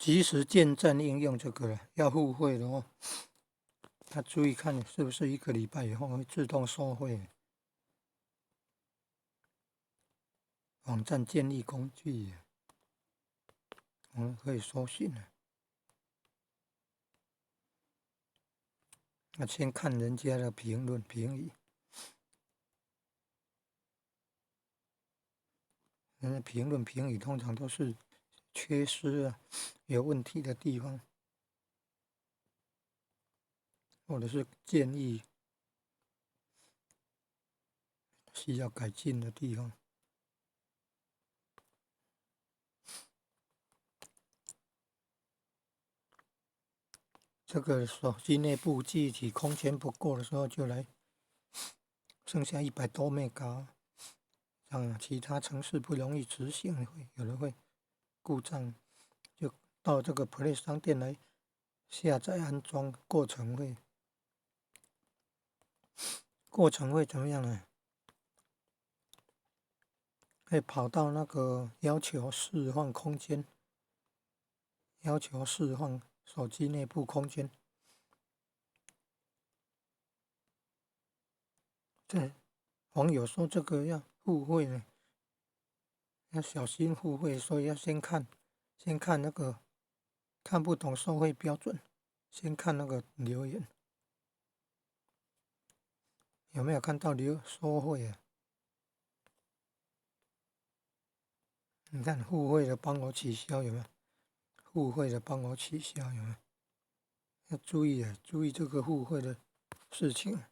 即时见证应用这个了，要付费的话，要注意看是不是1个礼拜以后会自动收费。网站建立工具，我们可以搜寻了。那先看人家的评论评语，人家评论评语通常都是缺失啊，有问题的地方，或者是建议需要改进的地方。这个手机内部记忆体空间不够的时候，就来剩下100多 MB， 这样其他程式不容易执行，有的会故障，就到这个 Play 商店来下载安装，过程会怎么样呢？会跑到那个要求释放空间，要求释放手机内部空间。这网友说这个要付费呢，要小心付费，所以要先看那个看不懂收费标准，先看那个留言有没有看到收费啊？你看付费的帮我取消有没有？付费的帮我取消有没有？要注意啊，注意这个付费的事情。